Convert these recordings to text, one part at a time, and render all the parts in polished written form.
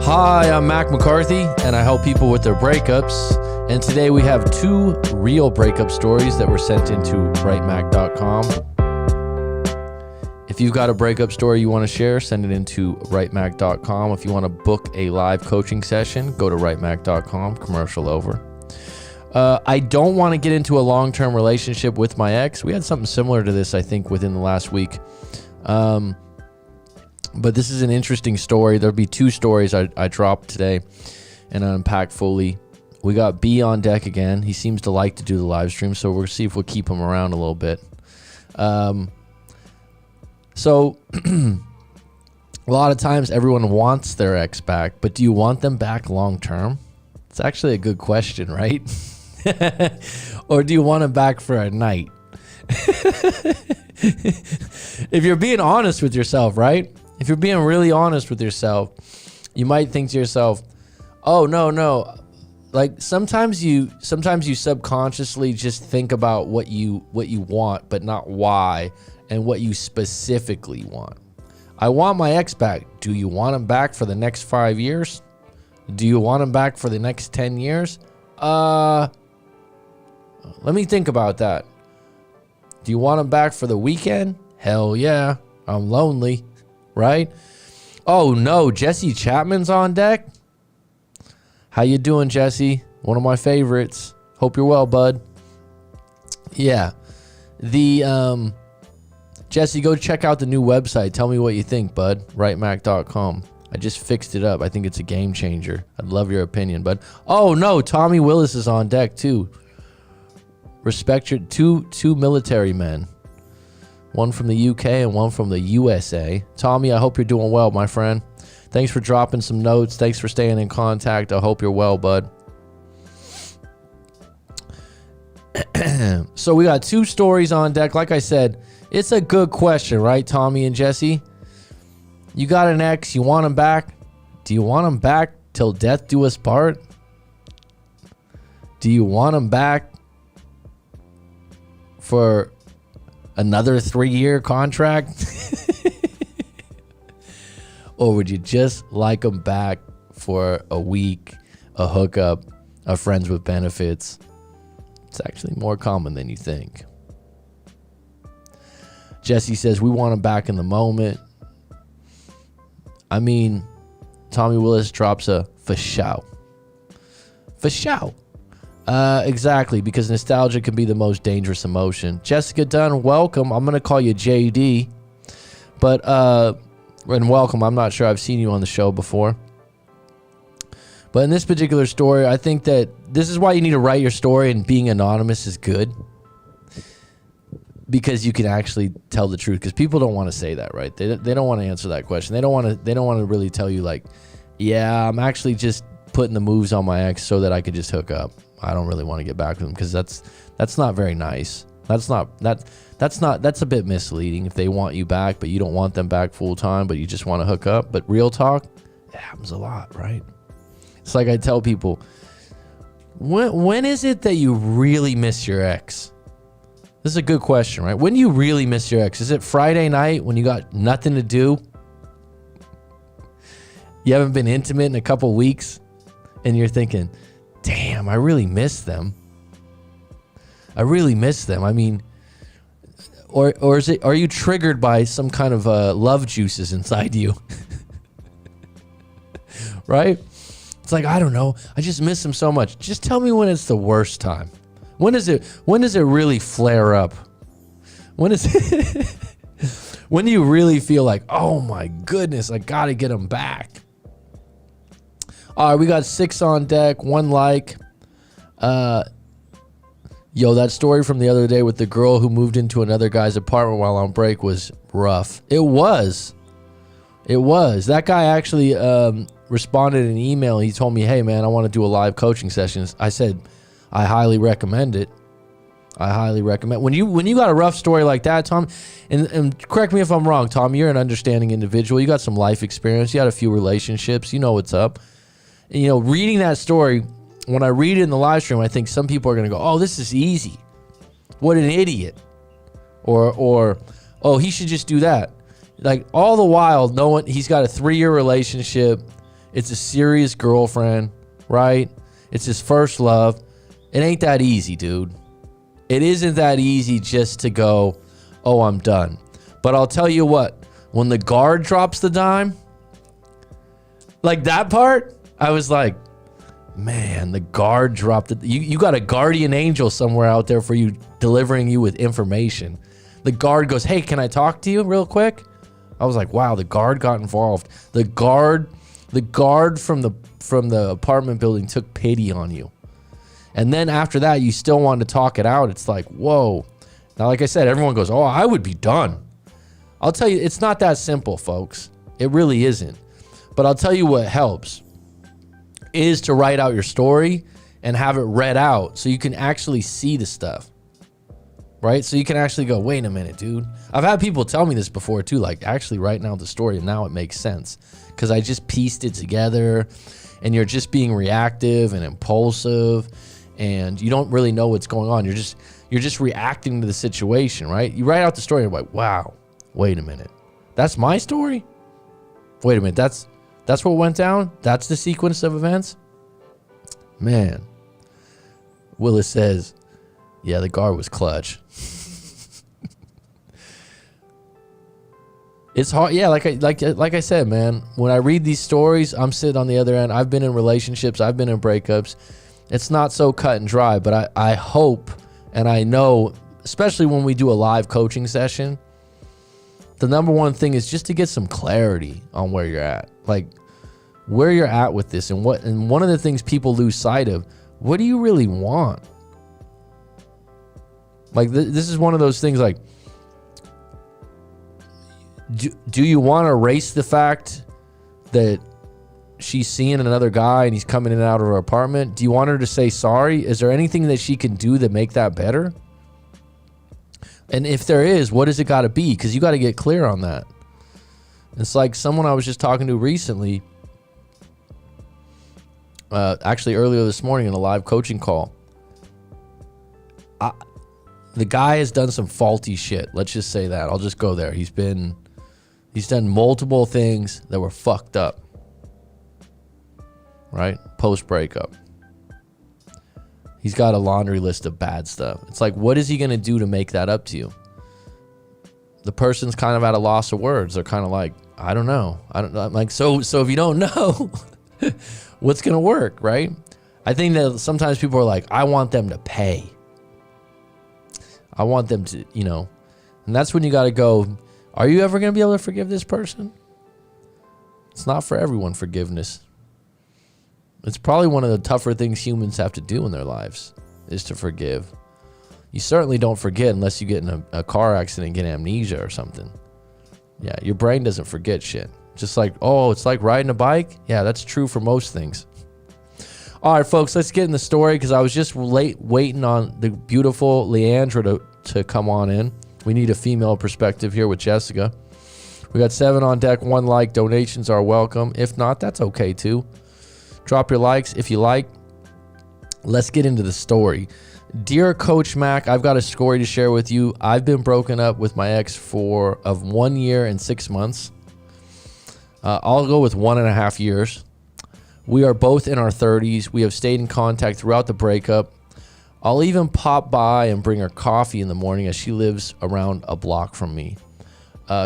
Hi, I'm Mac McCarthy, and I help people with their breakups. And today we have 2 real breakup stories that were sent into writemac.com. If you've got a breakup story you want to share, send it into writemac.com. If you want to book a live coaching session, go to writemac.com. Commercial over. I don't want to get into a long-term relationship with my ex. We had something similar to this, I think, within the last week. But this is an interesting story. There'll be 2 stories I dropped today and unpack fully. We got B on deck again. He seems to like to do the live stream, so we'll see if we'll keep him around a little bit. So a lot of times everyone wants their ex back, but do you want them back long term? It's actually a good question, right? Or do you want them back for a night? If you're being honest with yourself, right? If you're being really honest with yourself, you might think to yourself, oh, no. Like sometimes you subconsciously just think about what you want, but not why, and what you specifically want. I want my ex back. Do you want him back for the next 5 years? Do you want him back for the next 10 years? Let me think about that. Do you want him back for the weekend? Hell yeah. I'm lonely, right? Oh no, Jesse Chapman's on deck. How you doing, Jesse? One of my favorites. Hope you're well, bud. Yeah. Jesse, go check out the new website. Tell me what you think, bud. writemac.com. I just fixed it up. I think it's a game changer. I'd love your opinion, bud. Oh no, Tommy Willis is on deck too. Respect your two military men. One from the UK and one from the USA. Tommy, I hope you're doing well, my friend. Thanks for dropping some notes. Thanks for staying in contact. I hope you're well, bud. So we got 2 stories on deck. Like I said, it's a good question, right, Tommy and Jesse? You got an ex. You want him back? Do you want him back till death do us part? Do you want him back for another 3-year contract? Or would you just like them back for a week, a hookup, a friends with benefits? It's actually more common than you think. Jesse says, we want them back in the moment. I mean, Tommy Willis drops a for show. For show. Exactly, because nostalgia can be the most dangerous emotion. Jessica Dunn, welcome. I'm going to call you JD. But, and welcome. I'm not sure I've seen you on the show before. But in this particular story, I think that this is why you need to write your story, and being anonymous is good. Because you can actually tell the truth. Because people don't want to say that, right? They don't want to answer that question. They don't want to really tell you like, yeah, I'm actually just putting the moves on my ex so that I could just hook up. I don't really want to get back with them, because that's not very nice. That's a bit misleading. If they want you back, but you don't want them back full time, but you just want to hook up. But real talk, it happens a lot, right? It's like I tell people, when is it that you really miss your ex? This is a good question, right? When do you really miss your ex? Is it Friday night when you got nothing to do? You haven't been intimate in a couple weeks, and you're thinking, damn, I really miss them. I really miss them. I mean, or is it? Are you triggered by some kind of love juices inside you? Right? It's like, I don't know. I just miss them so much. Just tell me when it's the worst time. When does it really flare up? When is it? When do you really feel like, oh my goodness, I gotta get them back? All right, we got 6 on deck, 1 like. Yo, that story from the other day with the girl who moved into another guy's apartment while on break was rough. It was. That guy actually responded in an email. He told me, hey man, I want to do a live coaching session. I said, I highly recommend it. I highly recommend. When you got a rough story like that, Tom, and correct me if I'm wrong, Tom, you're an understanding individual. You got some life experience. You had a few relationships. You know what's up. And, you know, reading that story, when I read it in the live stream, I think some people are going to go, oh, this is easy. What an idiot. Or oh, he should just do that. Like all the while, he's got a 3-year relationship. It's a serious girlfriend, right? It's his first love. It ain't that easy, dude. It isn't that easy just to go, oh, I'm done. But I'll tell you what, when the guard drops the dime, like that part, I was like, man, the guard dropped it. You got a guardian angel somewhere out there for you, delivering you with information. The guard goes, hey, can I talk to you real quick? I was like, wow, the guard got involved. The guard from the apartment building took pity on you. And then after that, you still wanted to talk it out. It's like, whoa. Now, like I said, everyone goes, oh, I would be done. I'll tell you, it's not that simple, folks. It really isn't. But I'll tell you what helps is to write out your story and have it read out so you can actually see the stuff, right? So you can actually go, wait a minute, dude. I've had people tell me this before too, like actually writing out the story and now it makes sense because I just pieced it together and you're just being reactive and impulsive and you don't really know what's going on. You're just reacting to the situation, right? You write out the story and you're like, wow, wait a minute. That's my story? Wait a minute, that's what went down? That's the sequence of events? Man. Willis says, yeah, the guard was clutch. It's hard. Yeah, like I said, man, when I read these stories, I'm sitting on the other end. I've been in relationships. I've been in breakups. It's not so cut and dry, but I hope and I know, especially when we do a live coaching session, the number one thing is just to get some clarity on where you're at. Like where you're at with this and one of the things people lose sight of, what do you really want? Like this is one of those things like, do you want to erase the fact that she's seeing another guy and he's coming in and out of her apartment? Do you want her to say sorry? Is there anything that she can do to make that better? And if there is, what does it got to be? Because you got to get clear on that. It's like someone I was just talking to recently, actually earlier this morning in a live coaching call. The guy has done some faulty shit. Let's just say that. I'll just go there. He's done multiple things that were fucked up. Right? Post breakup. He's got a laundry list of bad stuff. It's like, what is he going to do to make that up to you? The person's kind of at a loss of words. They're kind of like, I don't know. I'm like, so if you don't know, what's going to work, right? I think that sometimes people are like, I want them to pay. I want them to, and that's when you got to go, are you ever going to be able to forgive this person? It's not for everyone, forgiveness. It's probably one of the tougher things humans have to do in their lives is to forgive. You certainly don't forget unless you get in a car accident and get amnesia or something. Yeah, your brain doesn't forget shit. Just like, oh, it's like riding a bike. Yeah, that's true for most things. All right, folks, let's get in the story because I was just waiting on the beautiful Leandra to come on in. We need a female perspective here with Jessica. We got 7 on deck, 1 like. Donations are welcome. If not, that's okay too. Drop your likes if you like. Let's get into the story. Dear Coach Mac, I've got a story to share with you. I've been broken up with my ex for 1 year and 6 months. I'll go with 1.5 years. We are both in our 30s. We have stayed in contact throughout the breakup. I'll even pop by and bring her coffee in the morning as she lives around a block from me.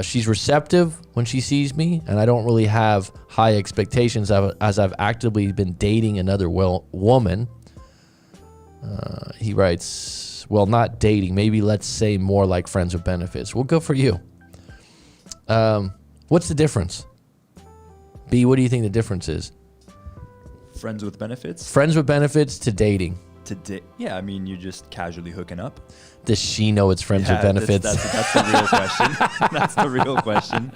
She's receptive when she sees me, and I don't really have high expectations as I've actively been dating another woman. He writes, well, not dating. Maybe let's say more like friends with benefits. Well, good for you. What's the difference? B, what do you think the difference is? Friends with benefits? Friends with benefits to dating. Yeah, I mean, you're just casually hooking up. Does she know it's friends with benefits? That's the real question. That's the real question.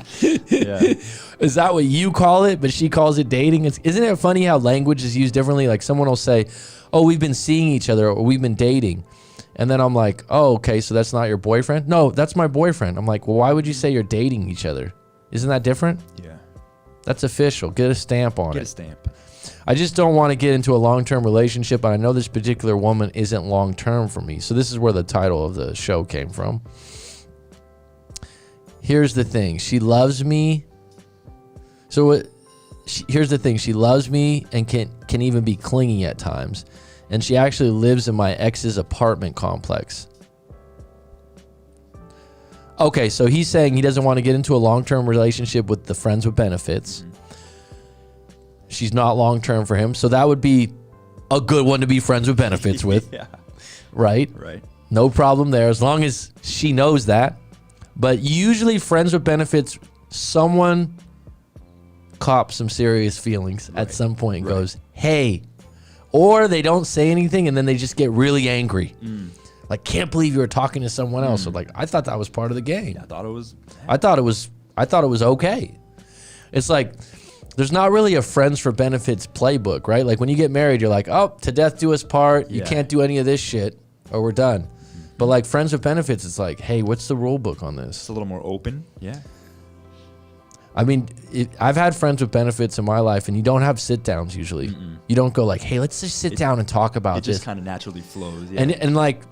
Yeah. Is that what you call it, but she calls it dating? Isn't it funny how language is used differently? Like someone will say, oh, we've been seeing each other or we've been dating. And then I'm like, oh, okay, so that's not your boyfriend? No, that's my boyfriend. I'm like, well, why would you say you're dating each other? Isn't that different? Yeah. That's official. Get a stamp on it. Get a stamp. I just don't want to get into a long-term relationship, and I know this particular woman isn't long-term for me. So this is where the title of the show came from. Here's the thing. She loves me. So here's the thing. She loves me and can even be clingy at times. And she actually lives in my ex's apartment complex. Okay, so he's saying he doesn't want to get into a long-term relationship with the friends with benefits. She's not long-term for him. So that would be a good one to be friends with benefits with. Yeah. Right? Right. No problem there, as long as she knows that. But usually friends with benefits, someone cops some serious feelings at some point and goes, hey. Or they don't say anything and then they just get really angry. Like, can't believe you were talking to someone else. Or like, I thought that was part of the game. Yeah, I thought it was okay. It's like, there's not really a friends for benefits playbook, right? Like when you get married, you're like, oh, to death do us part. You can't do any of this shit or we're done. But like friends with benefits, it's like, hey, what's the rule book on this? it's a little more open. Yeah. I mean, I've had friends with benefits in my life, and you don't have sit downs usually. You don't go like, hey, let's just sit down and talk about It this. just kind of naturally flows. Yeah. And like,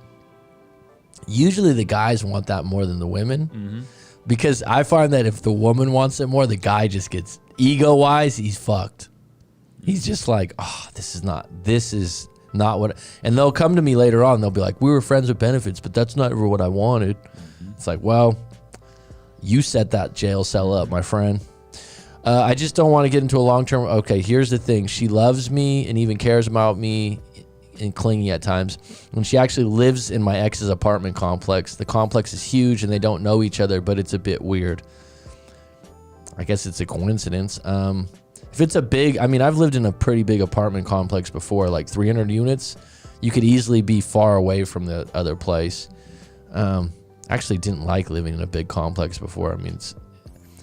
usually the guys want that more than the women, because I find that if the woman wants it more, the guy just gets ego-wise, he's fucked. He's just like, oh, this is not what. And they'll come to me later on. They'll be like, we were friends with benefits, but that's not ever what I wanted. It's like, well, you set that jail cell up, my friend. I just don't want to get into a long-term. Okay, here's the thing. She loves me and even cares about me and clingy at times. And she actually lives in my ex's apartment complex. The complex is huge and they don't know each other, but it's a bit weird. I guess it's a coincidence. If it's a big, I mean, I've lived in a pretty big apartment complex before, like 300 units. You could easily be far away from the other place. Actually didn't like living in a big complex before. I mean,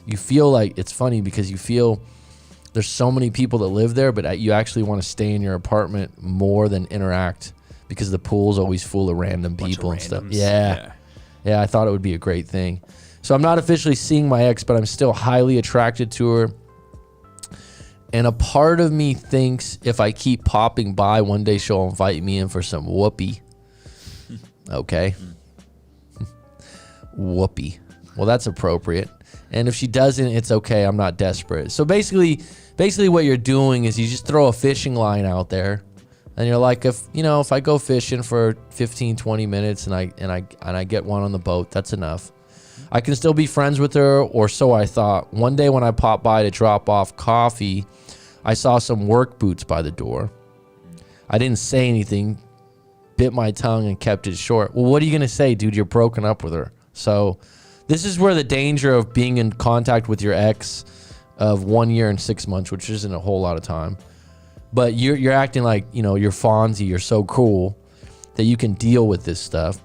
you feel like, it's funny because you feel there's so many people that live there, but you actually want to stay in your apartment more than interact because the pool's always full of random people and stuff. Yeah, I thought it would be a great thing. So I'm not officially seeing my ex, but I'm still highly attracted to her. And a part of me thinks if I keep popping by, one day she'll invite me in for some whoopee. Okay. Whoopee. Well, that's appropriate. And if she doesn't, it's okay. I'm not desperate. So basically what you're doing is you just throw a fishing line out there, and you're like, if I go fishing for 15, 20 minutes and I get one on the boat, that's enough. I can still be friends with her, or so I thought. One day when I popped by to drop off coffee, I saw some work boots by the door. I didn't say anything, bit my tongue and kept it short. Well, what are you going to say, dude? You're broken up with her. So this is where the danger of being in contact with your ex of 1 year and 6 months, which isn't a whole lot of time, but you're acting like, you're Fonzie, you're so cool that you can deal with this stuff.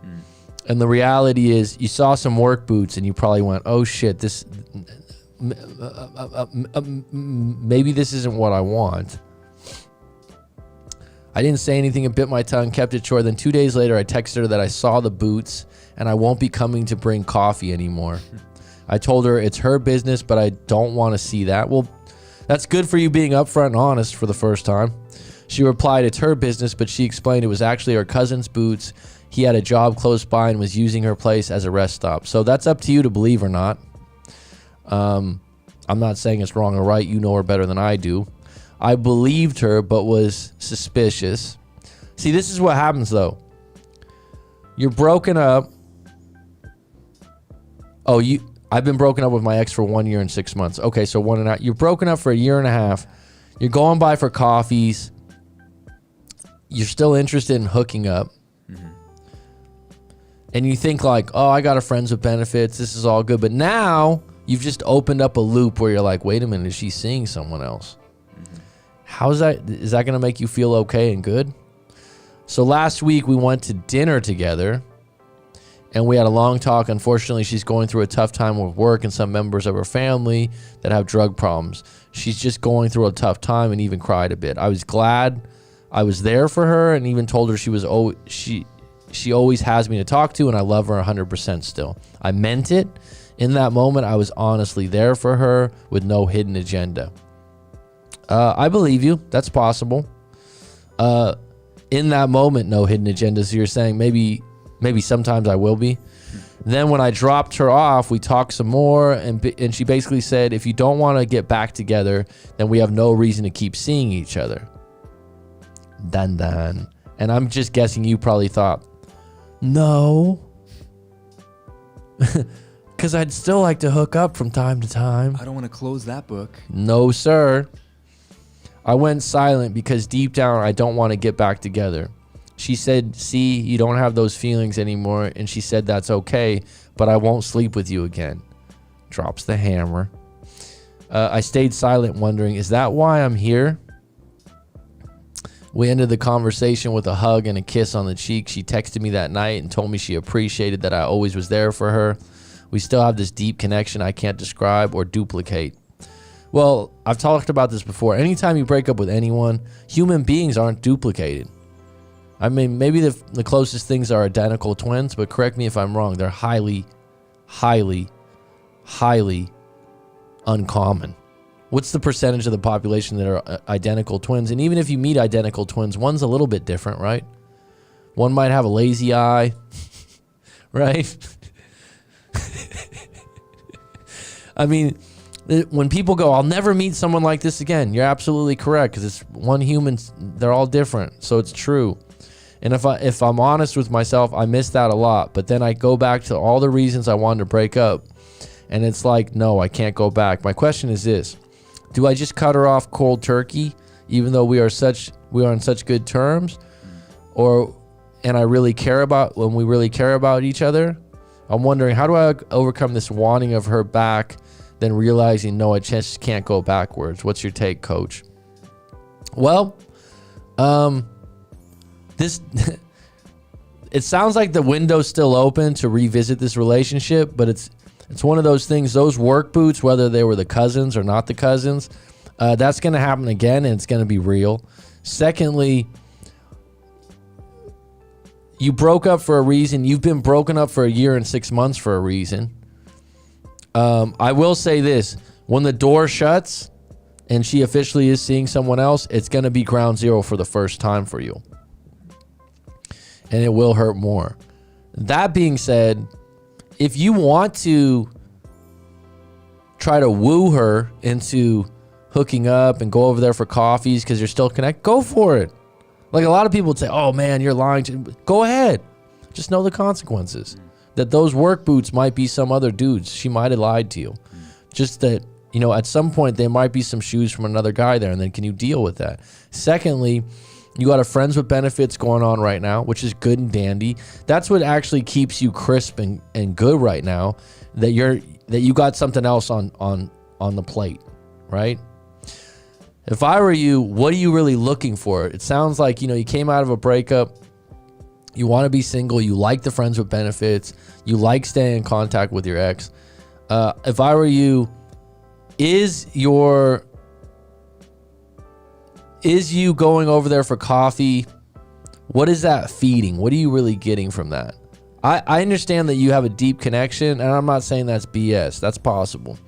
And the reality is you saw some work boots and you probably went, oh shit, this maybe this isn't what I want. I didn't say anything and bit my tongue, kept it short. Then 2 days later, I texted her that I saw the boots and I won't be coming to bring coffee anymore. I told her it's her business, but I don't want to see that. Well, that's good for you being upfront and honest for the first time. She replied, it's her business, but she explained it was actually her cousin's boots. He had a job close by and was using her place as a rest stop. So that's up to you to believe or not. I'm not saying it's wrong or right. You know her better than I do. I believed her, but was suspicious. See, this is what happens, though. You're broken up. I've been broken up with my ex for 1 year and 6 months. Okay, so 1.5. You're broken up for a year and a half. You're going by for coffees. You're still interested in hooking up. And you think like, oh, I got a friends with benefits. This is all good. But now you've just opened up a loop where you're like, wait a minute, is she seeing someone else? Is that going to make you feel okay and good? So last week we went to dinner together and we had a long talk. Unfortunately, she's going through a tough time with work and some members of her family that have drug problems. She's just going through a tough time and even cried a bit. I was glad I was there for her and even told her she always has me to talk to and I love her 100% still. I meant it. In that moment, I was honestly there for her with no hidden agenda. I believe you. That's possible. In that moment, no hidden agenda. So you're saying maybe sometimes I will be. Then when I dropped her off, we talked some more, and she basically said, if you don't want to get back together, then we have no reason to keep seeing each other. Dun dun. And I'm just guessing you probably thought, no. Because I'd still like to hook up from time to time. I don't want to close that book. No, sir. I went silent because deep down, I don't want to get back together. She said, see, you don't have those feelings anymore. And she said, that's okay, but I won't sleep with you again. Drops the hammer. I stayed silent, wondering, is that why I'm here? We ended the conversation with a hug and a kiss on the cheek. She texted me that night and told me she appreciated that I always was there for her. We still have this deep connection I can't describe or duplicate. Well, I've talked about this before. Anytime you break up with anyone, human beings aren't duplicated. I mean, maybe the closest things are identical twins, but correct me if I'm wrong. They're highly, highly, highly uncommon. What's the percentage of the population that are identical twins? And even if you meet identical twins, one's a little bit different, right? One might have a lazy eye, right? I mean, when people go, I'll never meet someone like this again, you're absolutely correct, because it's one human, they're all different, so it's true. And if I'm honest with myself, I miss that a lot. But then I go back to all the reasons I wanted to break up, and it's like, no, I can't go back. My question is this: do I just cut her off cold turkey, even though we are on such good terms, and I really care about when we really care about each other? I'm wondering, how do I overcome this wanting of her back, then realizing, no, I just can't go backwards? What's your take, Coach? Well, it sounds like the window's still open to revisit this relationship, but it's one of those things, those work boots, whether they were the cousins or not the cousins, that's going to happen again, and it's going to be real. Secondly, you broke up for a reason. You've been broken up for 1 year and 6 months for a reason. I will say this: when the door shuts and she officially is seeing someone else, it's going to be ground zero for the first time for you. And it will hurt more. That being said, if you want to try to woo her into hooking up and go over there for coffees because you're still connected, go for it. Like a lot of people would say, oh man, you're lying. Go ahead. Just know the consequences. That those work boots might be some other dudes. She might have lied to you. Just that, at some point there might be some shoes from another guy there, and then can you deal with that? Secondly, you got a friends with benefits going on right now, which is good and dandy. That's what actually keeps you crisp and good right now, that you got something else on the plate, right? If I were you, what are you really looking for? It sounds like, you came out of a breakup, you want to be single, you like the friends with benefits, you like staying in contact with your ex. If I were you, is you going over there for coffee, what is that feeding? What are you really getting from that? I understand that you have a deep connection, and I'm not saying that's BS. That's possible.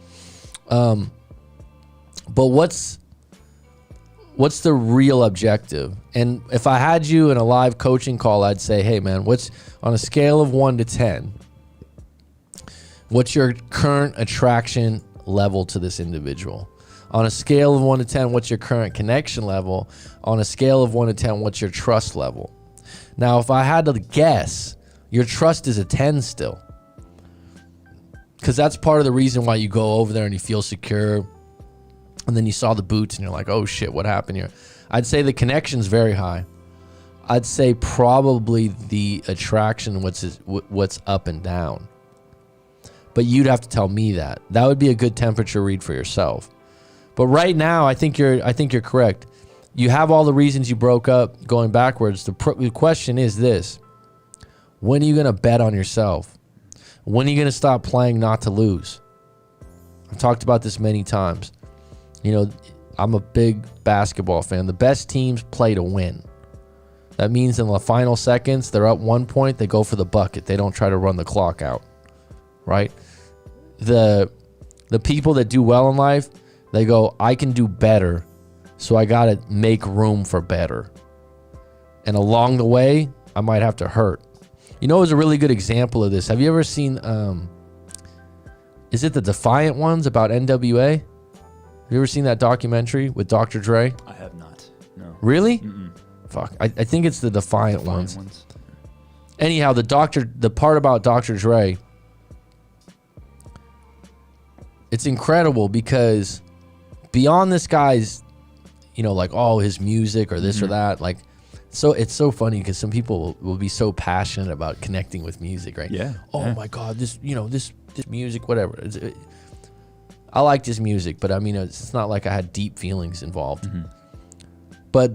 But what's the real objective? And if I had you in a live coaching call, I'd say, hey man, what's on a scale of 1 to 10, what's your current attraction level to this individual? On a scale of 1 to 10, what's your current connection level? On a scale of 1 to 10, what's your trust level? Now, if I had to guess, your trust is a 10 still. Because that's part of the reason why you go over there and you feel secure. And then you saw the boots and you're like, oh shit, what happened here? I'd say the connection's very high. I'd say probably the attraction, what's up and down. But you'd have to tell me that. That would be a good temperature read for yourself. But right now, I think you're correct. You have all the reasons you broke up going backwards. The question is this: when are you going to bet on yourself? When are you going to stop playing not to lose? I've talked about this many times. I'm a big basketball fan. The best teams play to win. That means in the final seconds, they're up 1 point, they go for the bucket. They don't try to run the clock out, right? The people that do well in life, they go, I can do better, so I got to make room for better. And along the way, I might have to hurt. You know, it was a really good example of this. Have you ever seen, is it the Defiant Ones about NWA? Have you ever seen that documentary with Dr. Dre? I have not. No. Really? Mm-mm. Fuck. I think it's the Defiant ones. Anyhow, the part about Dr. Dre, it's incredible because beyond this guy's, you know, like, oh, his music or this or that, like, so it's so funny because some people will be so passionate about connecting with music, right? Yeah. Oh my God, this, you know, this music, whatever. I like this music, but I mean, it's not like I had deep feelings involved. But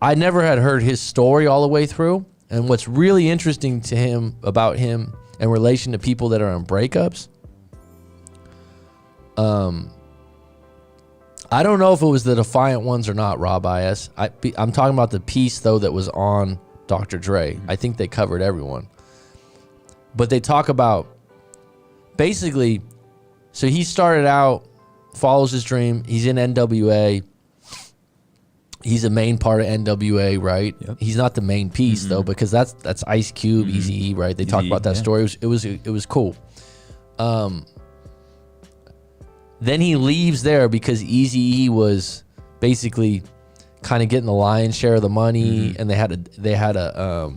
I never had heard his story all the way through. And what's really interesting to him about him in relation to people that are in breakups, I don't know if it was the Defiant Ones or not, Rob IS. I'm talking about the piece, though, that was on Dr. Dre. I think they covered everyone. But they talk about, basically, so he started out, follows his dream. He's in NWA. He's a main part of NWA, right? Yep. He's not the main piece, though, because that's Ice Cube, Eazy-E, right? They talk about that story. It was cool. Then he leaves there because Eazy-E was basically kind of getting the lion's share of the money, and they had a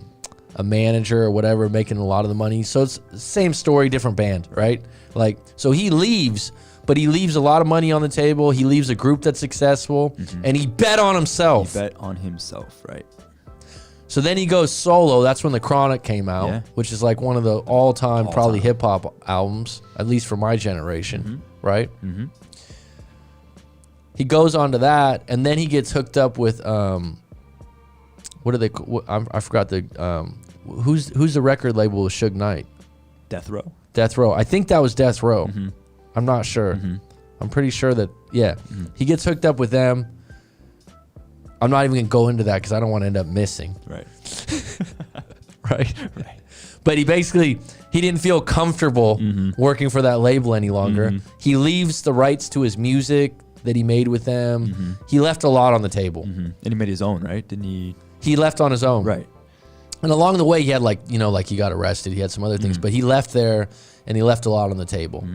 manager or whatever making a lot of the money. So it's the same story, different band, right? Like, so he leaves, but he leaves a lot of money on the table. He leaves a group that's successful, and he bet on himself. He bet on himself, right? So then he goes solo. That's when The Chronic came out, which is like one of the all-time probably hip-hop albums, at least for my generation, right? He goes on to that, and then he gets hooked up with, what are they? I forgot the, who's the record label with Suge Knight? Death Row. Death Row. I think that was Death Row. I'm not sure. I'm pretty sure that, he gets hooked up with them. I'm not even going to go into that because I don't want to end up missing. Right. Right. But he didn't feel comfortable working for that label any longer. He leaves the rights to his music that he made with them. He left a lot on the table. And he made his own, right? Didn't he? He left on his own. Right. And along the way, he had like he got arrested. He had some other things, but he left there and he left a lot on the table.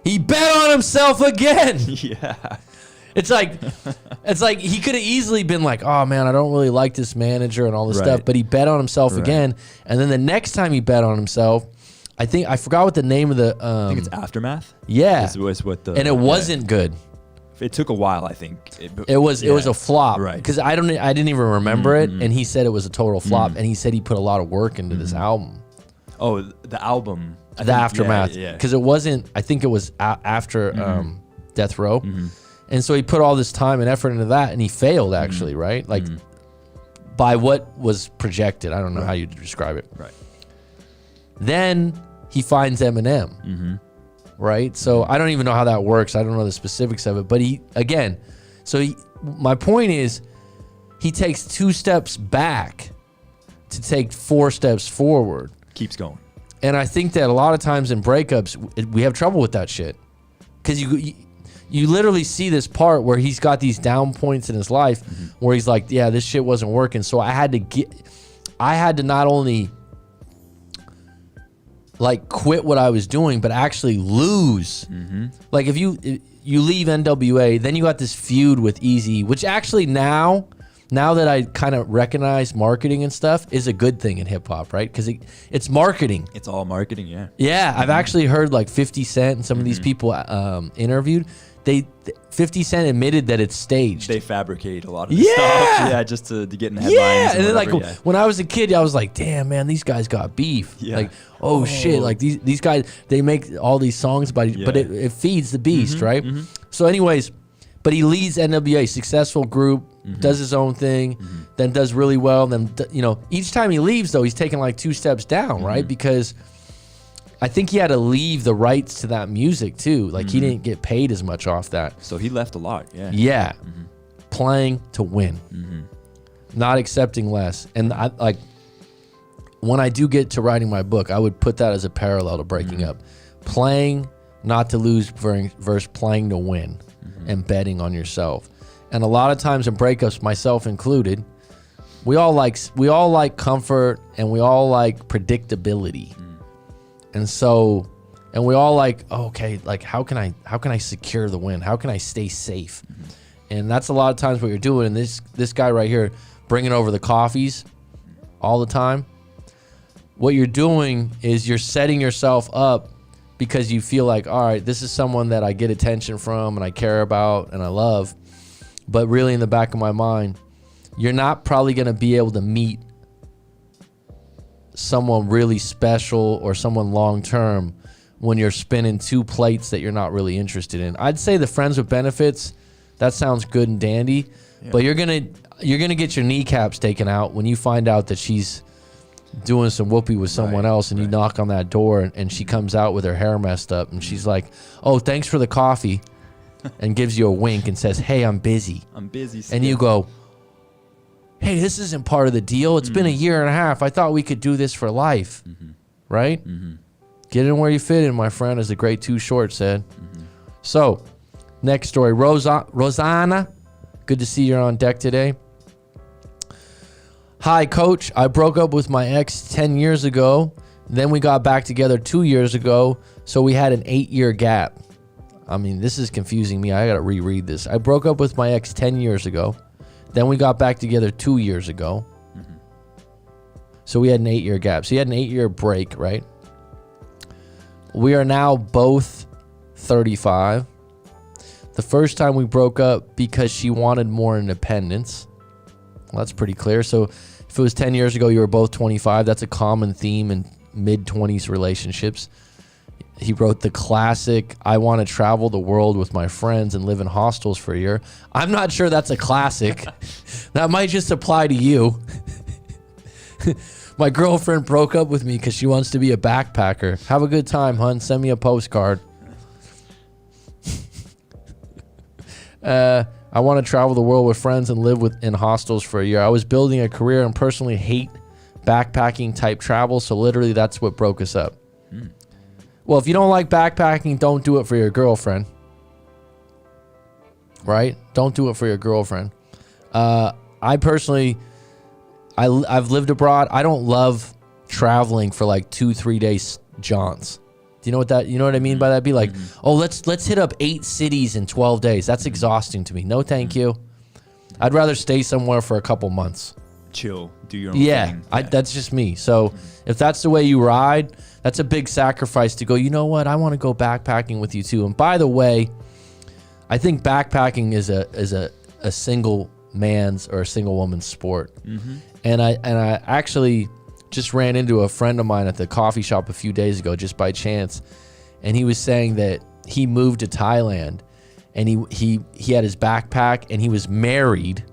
He bet on himself again. Yeah. It's like he could have easily been like, oh man, I don't really like this manager and all this stuff, but he bet on himself again. And then the next time he bet on himself, I forgot what the name of the I think it's Aftermath. Yeah. Was what the, and it wasn't good. It took a while, I think. It was a flop, right? Because I didn't even remember it, and he said it was a total flop, and he said he put a lot of work into this album. Oh, the album, the Aftermath, because it wasn't. I think it was after Death Row, and so he put all this time and effort into that, and he failed actually, right? Like by what was projected. I don't know how you describe it. Right. Then he finds Eminem. Right? So I don't even know how that works. I don't know the specifics of it. But my point is, he takes 2 steps back to take 4 steps forward. Keeps going. And I think that a lot of times in breakups, we have trouble with that shit. Because you literally see this part where he's got these down points in his life where he's like, yeah, this shit wasn't working. So I had to not only like quit what I was doing, but actually lose. Like if you leave NWA, then you got this feud with Eazy, which actually now that I kind of recognize marketing and stuff is a good thing in hip hop, right? Because it's marketing. It's all marketing, yeah. Yeah, I've actually heard like 50 Cent and some of these people interviewed. 50 Cent admitted that it's staged. They fabricate a lot of this stuff. Just to get in the headlines. Yeah, and then like when I was a kid, I was like, damn, man, these guys got beef. Yeah. Like, oh shit, like these guys, they make all these songs, but it feeds the beast, right? So anyways, but he leads NWA, successful group, does his own thing, then does really well. Then, each time he leaves, though, he's taking like 2 steps down, right? Because I think he had to leave the rights to that music too. Like he didn't get paid as much off that. So he left a lot. Yeah. Yeah. Playing to win, not accepting less. And when I do get to writing my book, I would put that as a parallel to breaking up. Playing not to lose versus playing to win, and betting on yourself. And a lot of times in breakups, myself included, We all like comfort, and we all like predictability. And so, and we all like, oh, okay, like how can I secure the win? How can I stay safe? And that's a lot of times what you're doing. And this guy right here, bringing over the coffees all the time. What you're doing is you're setting yourself up because you feel like, all right, this is someone that I get attention from and I care about and I love. But really in the back of my mind, you're not probably going to be able to meet someone really special or someone long term when you're spinning two plates that you're not really interested in. I'd say the friends with benefits, that sounds good and dandy, but you're gonna get your kneecaps taken out when you find out that she's doing some whoopee with someone else, and you knock on that door and she comes out with her hair messed up and she's like, oh, thanks for the coffee, and gives you a wink and says, hey, I'm busy. And you go, hey, this isn't part of the deal. It's been a year and a half. I thought we could do this for life. Right? Get in where you fit in, my friend, as the great Too Short said. So, next story. Rosanna, good to see you're on deck today. Hi, coach. I broke up with my ex 10 years ago. Then we got back together 2 years ago. So we had an 8-year gap. I mean, this is confusing me. I got to reread this. I broke up with my ex 10 years ago. Then we got back together 2 years ago. So we had an 8-year gap. So you had an 8-year break, right? We are now both 35. The first time we broke up because she wanted more independence. Well, that's pretty clear. So if it was 10 years ago, you were both 25. That's a common theme in mid-20s relationships. He wrote the classic, I want to travel the world with my friends and live in hostels for a year. I'm not sure that's a classic. That might just apply to you. My girlfriend broke up with me because she wants to be a backpacker. Have a good time, hun. Send me a postcard. I want to travel the world with friends and live in hostels for a year. I was building a career and personally hate backpacking type travel, so literally that's what broke us up. Well, if you don't like backpacking, don't do it for your girlfriend. Right? Don't do it for your girlfriend. I personally, I've lived abroad. I don't love traveling for like 2-3 days jaunts. Do you know what I mean by that? Be like, oh, let's hit up 8 cities in 12 days. That's exhausting to me. No, thank you. I'd rather stay somewhere for a couple months. Chill, do your own thing. That's just me. So if that's the way you ride, that's a big sacrifice to go, you know what? I want to go backpacking with you too. And by the way, I think backpacking is a single man's or a single woman's sport. And I actually just ran into a friend of mine at the coffee shop a few days ago just by chance, and he was saying that he moved to Thailand and he had his backpack and he was married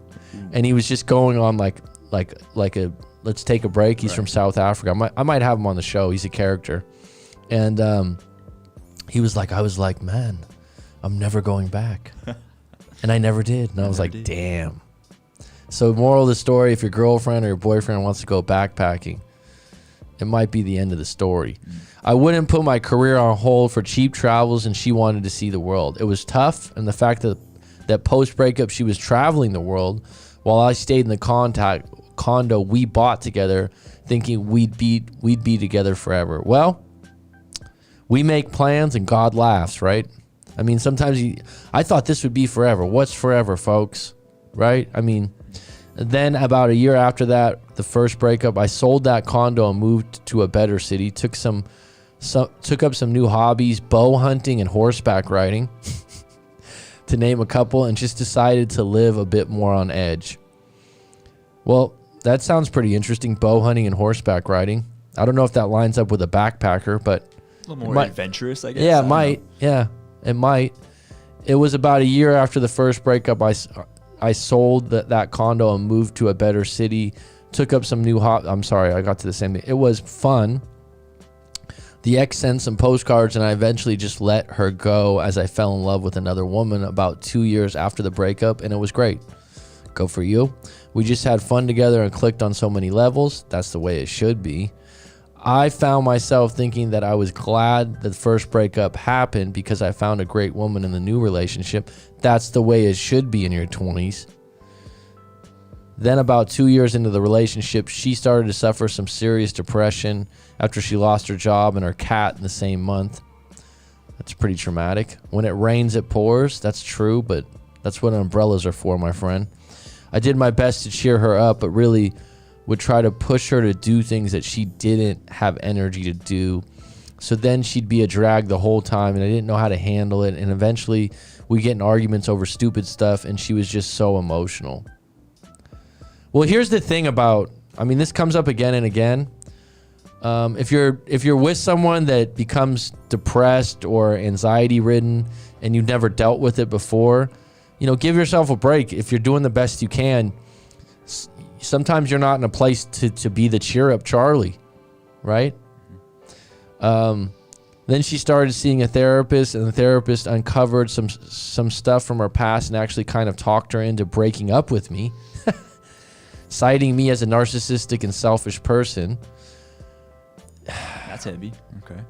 and he was just going on like a let's take a break. He's from South Africa. I might have him on the show. He's a character. And he was like, I was like, man, I'm never going back. And I never did. And I was like, damn. So moral of the story, if your girlfriend or your boyfriend wants to go backpacking, it might be the end of the story. I wouldn't put my career on hold for cheap travels, and she wanted to see the world. It was tough, and the fact that post-breakup she was traveling the world while I stayed in the condo we bought together, thinking we'd be together forever. Well, we make plans and God laughs, right? I mean, sometimes I thought this would be forever. What's forever, folks? Right? I mean, then about a year after that, the first breakup, I sold that condo and moved to a better city. Took up some new hobbies, bow hunting and horseback riding, to name a couple, and just decided to live a bit more on edge. Well, that sounds pretty interesting, bow hunting and horseback riding. I don't know if that lines up with a backpacker, but a little more adventurous, I guess. Yeah, it might. Yeah, it might. It was about a year after the first breakup. I sold that condo and moved to a better city. Took up some new I'm sorry, I got to the same thing. It was fun. The ex sent some postcards, and I eventually just let her go as I fell in love with another woman about 2 years after the breakup, and it was great. Go for you. We just had fun together and clicked on so many levels. That's the way it should be. I found myself thinking that I was glad the first breakup happened because I found a great woman in the new relationship. That's the way it should be in your 20s. Then about 2 years into the relationship, she started to suffer some serious depression after she lost her job and her cat in the same month. That's pretty traumatic. When it rains, it pours. That's true, but that's what umbrellas are for, my friend. I did my best to cheer her up, but really would try to push her to do things that she didn't have energy to do. So then she'd be a drag the whole time, and I didn't know how to handle it. And eventually we get in arguments over stupid stuff, and she was just so emotional. Well, here's the thing about, I mean, this comes up again and again. If you're with someone that becomes depressed or anxiety ridden and you've never dealt with it before, you know, give yourself a break. If you're doing the best you can, sometimes you're not in a place to be the cheer up Charlie, right? Then she started seeing a therapist, and the therapist uncovered some stuff from her past and actually kind of talked her into breaking up with me, citing me as a narcissistic and selfish person. That's heavy. Okay.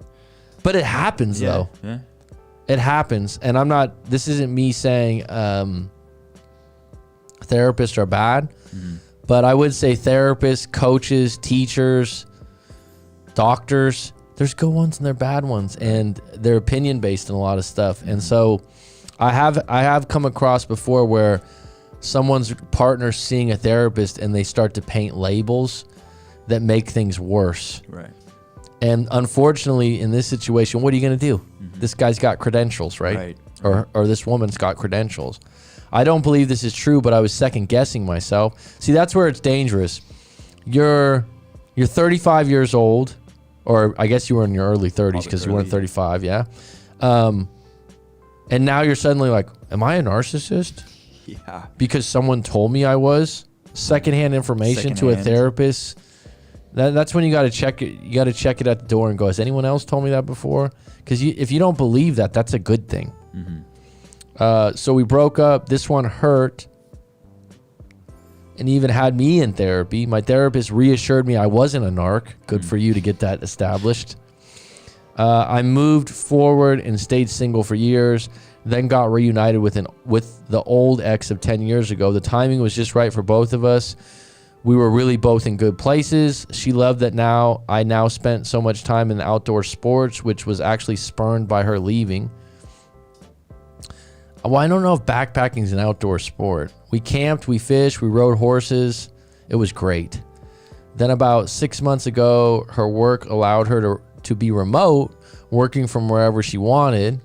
But it happens, though. Yeah. It happens. And this isn't me saying therapists are bad, but I would say therapists, coaches, teachers, doctors, there's good ones and there are bad ones, and they're opinion based in a lot of stuff. And so I have come across before where someone's partner seeing a therapist and they start to paint labels that make things worse. Right. And unfortunately, in this situation, what are you going to do? This guy's got credentials, right? Or this woman's got credentials. I don't believe this is true, but I was second guessing myself. See, that's where it's dangerous. You're 35 years old, or I guess you were in your early 30s because you weren't 35, yeah. And now you're suddenly like, am I a narcissist? Yeah. Because someone told me I was. Secondhand information to a therapist. That's when you got to check it. You got to check it at the door and go, has anyone else told me that before? Because if you don't believe that, that's a good thing. So we broke up. This one hurt and even had me in therapy. My therapist reassured me I wasn't a narc. Good for you to get that established. I moved forward and stayed single for years, then got reunited with the old ex of 10 years ago. The timing was just right for both of us. We were really both in good places. She loved that I now spent so much time in outdoor sports, which was actually spurned by her leaving. Well, I don't know if backpacking is an outdoor sport. We camped, we fished, we rode horses. It was great. Then about 6 months ago, her work allowed her to be remote, working from wherever she wanted.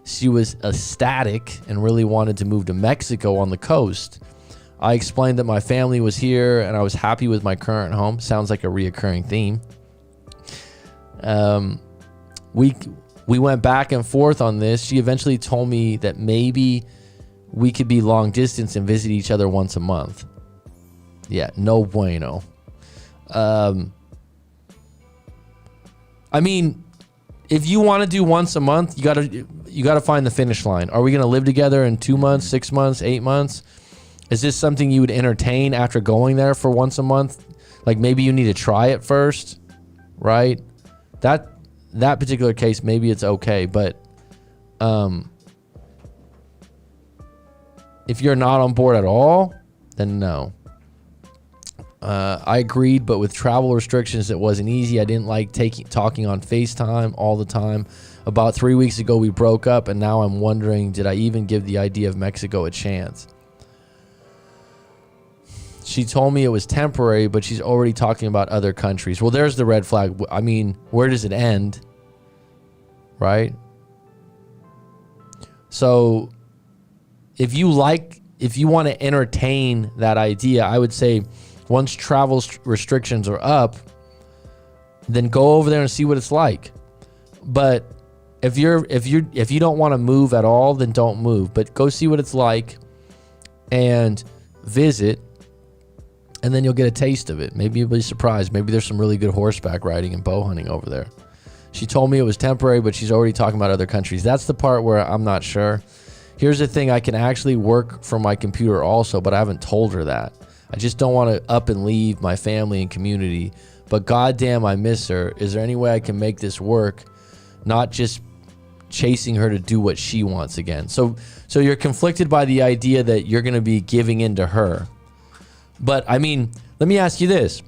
She was ecstatic and really wanted to move to Mexico on the coast. I explained that my family was here and I was happy with my current home. Sounds like a reoccurring theme. We went back and forth on this. She eventually told me that maybe we could be long distance and visit each other once a month. Yeah, no bueno. I mean, if you want to do once a month, you gotta find the finish line. Are we gonna live together in 2 months, 6 months, 8 months? Is this something you would entertain after going there for once a month? Like maybe you need to try it first, right? That particular case, maybe it's okay, but if you're not on board at all, then no. I agreed, but with travel restrictions, it wasn't easy. I didn't like talking on FaceTime all the time. About 3 weeks ago, we broke up, and now I'm wondering, did I even give the idea of Mexico a chance? She told me it was temporary, but she's already talking about other countries. Well, there's the red flag. I mean, where does it end? Right? So if you want to entertain that idea, I would say once travel restrictions are up, then go over there and see what it's like. But if you don't want to move at all, then don't move. But go see what it's like and visit, and then you'll get a taste of it. Maybe you'll be surprised. Maybe there's some really good horseback riding and bow hunting over there. She told me it was temporary, but she's already talking about other countries. That's the part where I'm not sure. Here's the thing. I can actually work from my computer also, but I haven't told her that. I just don't want to up and leave my family and community, but goddamn, I miss her. Is there any way I can make this work? Not just chasing her to do what she wants again. So you're conflicted by the idea that you're going to be giving in to her. But I mean, let me ask you this.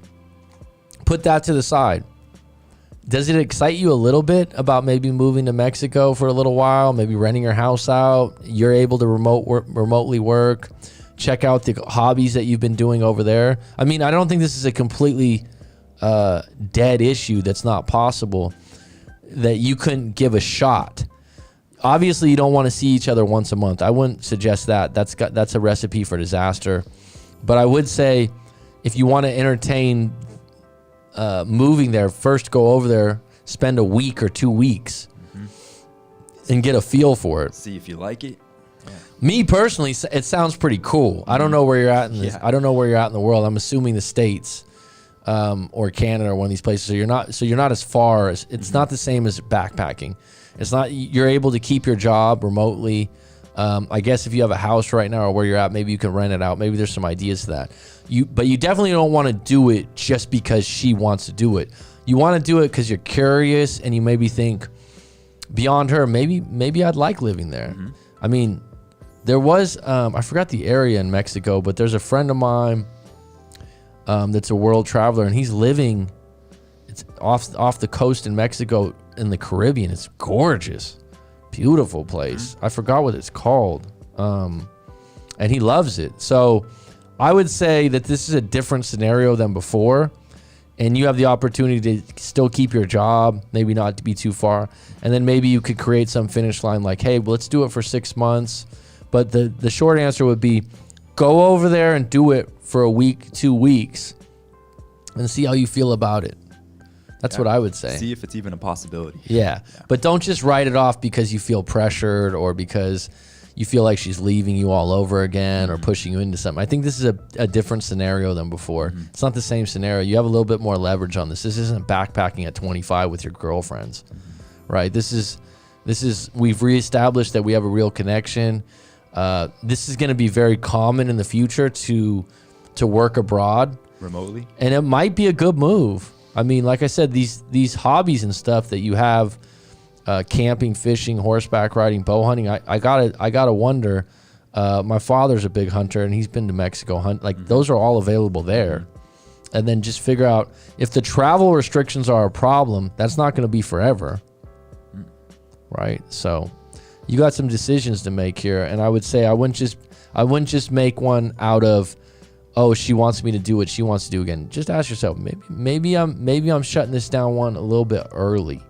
Put that to the side. Does it excite you a little bit about maybe moving to Mexico for a little while, maybe renting your house out? You're able to remotely work, check out the hobbies that you've been doing over there. I mean, I don't think this is a completely dead issue that's not possible, that you couldn't give a shot. Obviously, you don't want to see each other once a month. I wouldn't suggest that. That's a recipe for disaster. But I would say if you want to entertain moving there, first go over there, spend a week or 2 weeks and get a feel for it. See if you like it. Yeah. Me personally, it sounds pretty cool. I don't know where you're at in this. I don't know where you're at in the world. I'm assuming the States or Canada or one of these places. So you're not as far as, it's not the same as backpacking. It's not, you're able to keep your job remotely. I guess if you have a house right now or where you're at, maybe you can rent it out. Maybe there's some ideas to that. But you definitely don't want to do it just because she wants to do it. You want to do it because you're curious and you maybe think beyond her, maybe I'd like living there. I mean, there was, I forgot the area in Mexico, but there's a friend of mine that's a world traveler, and he's living, it's off the coast in Mexico in the Caribbean. It's gorgeous. Beautiful place. I forgot what it's called. And he loves it. So I would say that this is a different scenario than before. And you have the opportunity to still keep your job, maybe not to be too far. And then maybe you could create some finish line like, hey, well, let's do it for 6 months. But the short answer would be go over there and do it for a week, 2 weeks, and see how you feel about it. That's what I would say. See if it's even a possibility. Yeah. But don't just write it off because you feel pressured or because you feel like she's leaving you all over again or pushing you into something. I think this is a different scenario than before. It's not the same scenario. You have a little bit more leverage on this. This isn't backpacking at 25 with your girlfriends, right? This is we've reestablished that we have a real connection. This is going to be very common in the future to work abroad remotely, and it might be a good move. I mean, like I said, these hobbies and stuff that you have, camping, fishing, horseback riding, bow hunting. I gotta wonder. My father's a big hunter, and he's been to Mexico hunt. Like those are all available there, and then just figure out if the travel restrictions are a problem. That's not going to be forever, right? So you got some decisions to make here, and I would say I wouldn't just make one out of, oh, she wants me to do what she wants to do again. Just ask yourself, maybe I'm shutting this down one a little bit early.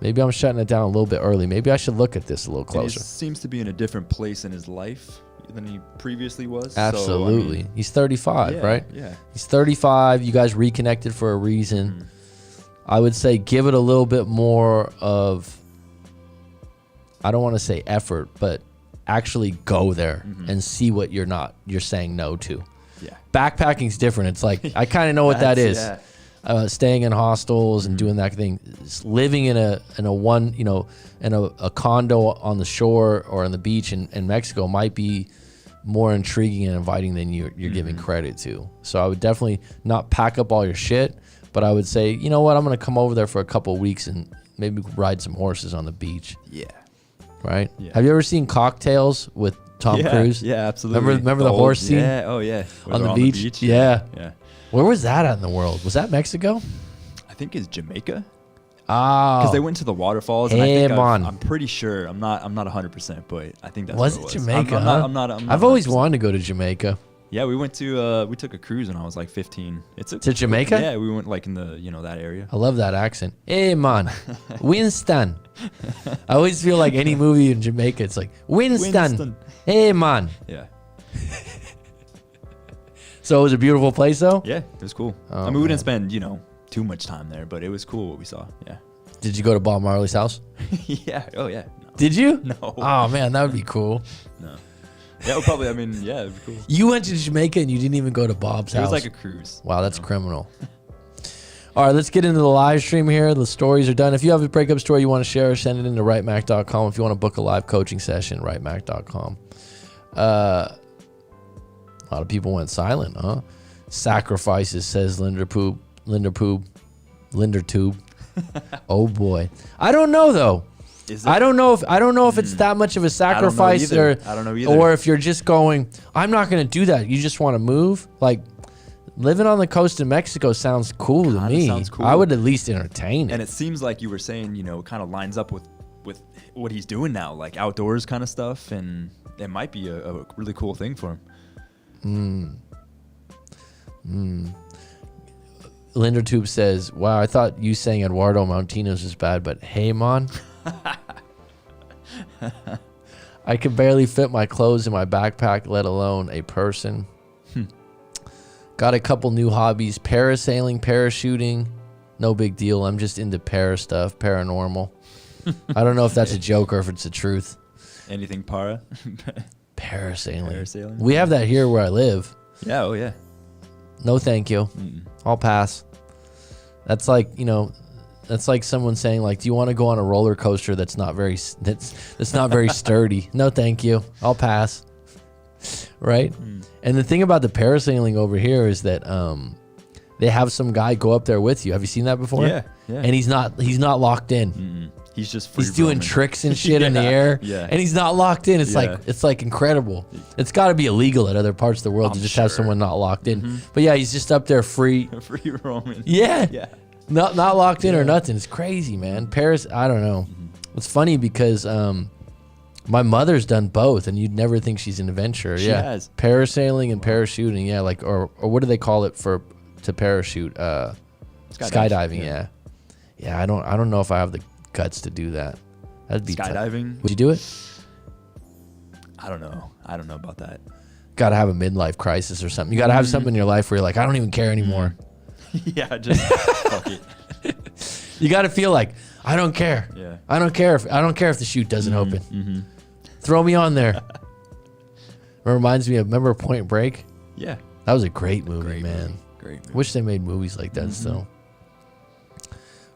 Maybe I'm shutting it down a little bit early. Maybe I should look at this a little closer. He seems to be in a different place in his life than he previously was. Absolutely. So, he's 35, right? Yeah. He's 35. You guys reconnected for a reason. I would say give it a little bit more of, I don't want to say effort, but actually go there and see what you're saying no to. Yeah. Backpacking's different. It's like, I kind of know what that is. Yeah. Staying in hostels and doing that thing, living in a condo on the shore or on the beach in Mexico might be more intriguing and inviting than you're giving credit to. So I would definitely not pack up all your shit, but I would say, you know what, I'm going to come over there for a couple of weeks and maybe ride some horses on the beach. Yeah. Right? Yeah. Have you ever seen Cocktails with Tom Cruise? Yeah, absolutely. Remember the horse scene? Yeah, oh yeah. On the beach? Yeah. Yeah. Where was that at in the world? Was that Mexico? I think it's Jamaica. Oh. Because they went to the waterfalls. And Hey, I think man. I'm pretty sure. I'm not 100%, but I think that's Was what it it was. Jamaica? I'm not I've always 100%. wanted to go to Jamaica. Yeah, we went to we took a cruise when I was like 15. To Jamaica? Yeah, we went like in the that area. I love that accent. Hey, man. Winston. I always feel like any movie in Jamaica, it's like, Winston. Hey, man. Yeah. So it was a beautiful place, though? Yeah, it was cool. Oh, I mean, we man. didn't spend too much time there, but it was cool what we saw. Yeah. Did you go to Bob Marley's house? Yeah. Oh yeah. No. Did you? No. Oh, man, that would be cool. No. Yeah, well, probably. I mean, yeah, it'd be cool. You went to Jamaica and you didn't even go to Bob's It house. was like a cruise. Wow, that's criminal. All right, let's get into the live stream here. The stories are done. If you have a breakup story you want to share, send it into writemac.com. If you want to book a live coaching session, writemac.com. A lot of people went silent, huh? Sacrifices, says Lindertube. Oh boy. I don't know though. Is it? I don't know if it's that much of a sacrifice I don't know either. or if you're just going, I'm not going to do that. You just want to move. Like, Living on the coast of Mexico sounds cool to me. Sounds cool. I would at least entertain it. And it seems like you were saying, you know, it kind of lines up with what he's doing now, like outdoors kind of stuff, and it might be a really cool thing for him. Lindertube says, wow, I thought you saying Eduardo Montino's was bad, but hey, man. I could barely fit my clothes in my backpack, let alone a person. Got a couple new hobbies, parasailing, parachuting. No big deal. I'm just into para stuff, paranormal. I don't know if that's a joke or if it's the truth. Anything para? Parasailing. We have that here where I live. Yeah, oh yeah. No, thank you. I'll pass. That's like, you know, that's like someone saying, like, do you want to go on a roller coaster that's not very sturdy? No, thank you. I'll pass. Right? And the thing about the parasailing over here is that they have some guy go up there with you. Have you seen that before? Yeah. And he's not locked in. He's just he's doing tricks and shit in the air. Yeah. And he's not locked in. It's like incredible. It's got to be illegal at other parts of the world to just have someone not locked in. But yeah, he's just up there free roaming. Yeah. Yeah. Not locked in or nothing. It's crazy, man. Paris, I don't know. It's funny because my mother's done both, and you'd never think she's an adventurer. She has. Parasailing and parachuting. Yeah, like or what do they call it to parachute? Skydiving. Yeah. I don't know if I have the guts to do that. That'd be skydiving. Would you do it? I don't know about that. Got to have a midlife crisis or something. You got to have something in your life where you're like, I don't even care anymore. Yeah, just fuck it. You got to feel like I don't care. Yeah. I don't care if the chute doesn't open. Throw me on there. It reminds me of, remember Point Break? Yeah. That was a great movie, man. Great movie. Wish they made movies like that still.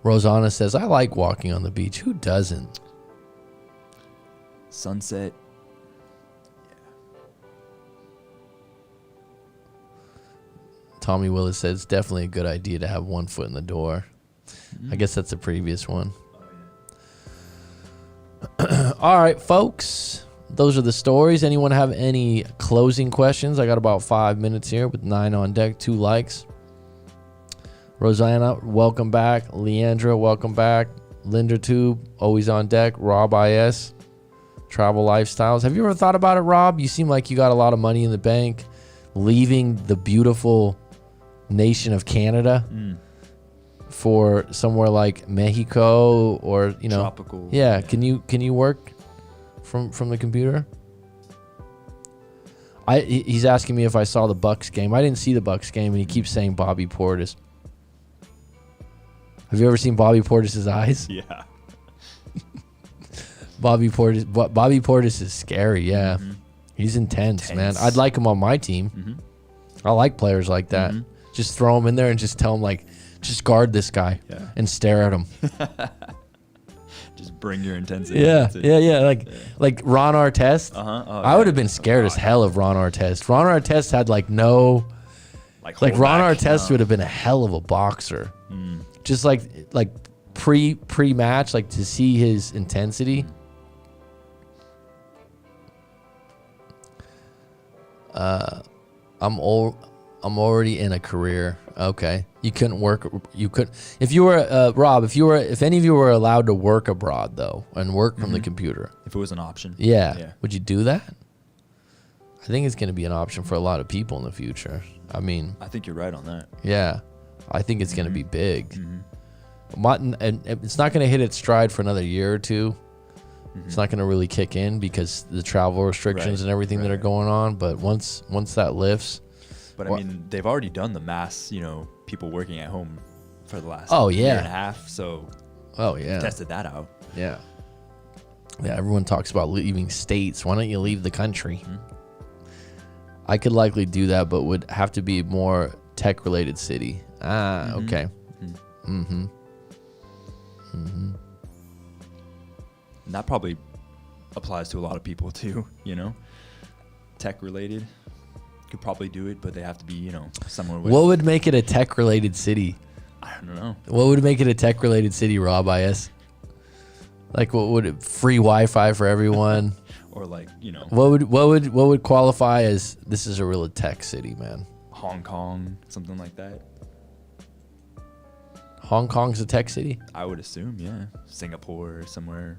Rosanna says, I like walking on the beach. Who doesn't? Sunset. Tommy Willis says, it's definitely a good idea to have one foot in the door. I guess that's the previous one. All right, folks. Those are the stories. Anyone have any closing questions? I got about 5 minutes here with 9 on deck, 2 likes. Rosanna, welcome back. Leandra, welcome back. Lindertube, always on deck. Rob IS, Travel Lifestyles. Have you ever thought about it, Rob? You seem like you got a lot of money in the bank, leaving the beautiful nation of Canada for somewhere like Mexico or, you know, tropical. Yeah, can you work from the computer? He's asking me if I saw the Bucks game. I didn't see the Bucks game, and he keeps saying Bobby Portis. Have you ever seen Bobby Portis's eyes? Yeah. Bobby Portis is scary. Yeah, he's intense, man. I'd like him on my team. I like players like that. Just throw him in there and just tell him, like, just guard this guy and stare at him. Just bring your intensity. Yeah. Like Ron Artest. I would have been scared as hell of Ron Artest. Ron Artest had like no, like Ron Artest would have been a hell of a boxer. Just like pre-match, like to see his intensity. I'm already in a career. Okay. You couldn't work. You could, if you were, Rob, if any of you were allowed to work abroad though, and work from the computer. If it was an option. Yeah. Would you do that? I think it's going to be an option for a lot of people in the future. I mean. I think you're right on that. Yeah. I think it's going to be big. And it's not going to hit its stride for another year or two. It's not going to really kick in because the travel restrictions and everything that are going on. But once that lifts. But I mean, they've already done the mass, people working at home for the last year and a half. So tested that out. Yeah. Yeah, everyone talks about leaving states. Why don't you leave the country? I could likely do that, but would have to be a more tech-related city. Okay. And that probably applies to a lot of people too, tech-related. Could probably do it, but they have to be, somewhere with. What would make it a tech-related city? I don't know. What would make it a tech-related city, Rob IS? Like, what would it, free Wi-Fi for everyone? Or like, What would qualify as this is a real tech city, man? Hong Kong, something like that. Hong Kong's a tech city? I would assume, yeah. Singapore, somewhere,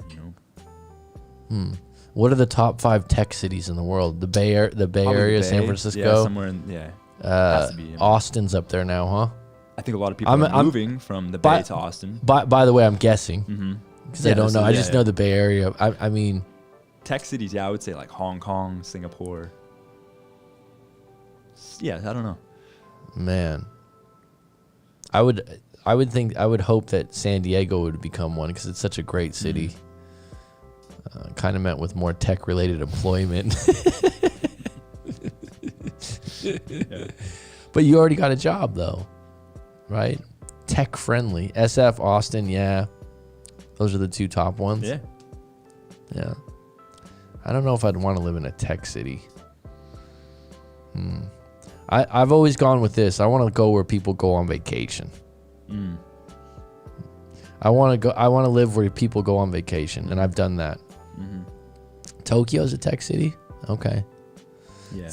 What are the top 5 tech cities in the world? The Bay Area, San Francisco? Yeah, somewhere has to be Austin's up there now, huh? I think a lot of people are moving from the Bay to Austin. By the way, I'm guessing. Because I don't know. I just know the Bay Area. I mean... Tech cities, I would say like Hong Kong, Singapore. Yeah, I don't know. Man. I would hope that San Diego would become one because it's such a great city. Kind of meant with more tech-related employment. But you already got a job, though, right? Tech-friendly. SF, Austin, yeah. Those are the 2 top ones. Yeah. Yeah. I don't know if I'd want to live in a tech city. I've always gone with this. I want to go where people go on vacation. I want to live where people go on vacation, and I've done that. Tokyo's a tech city. Okay. Yeah,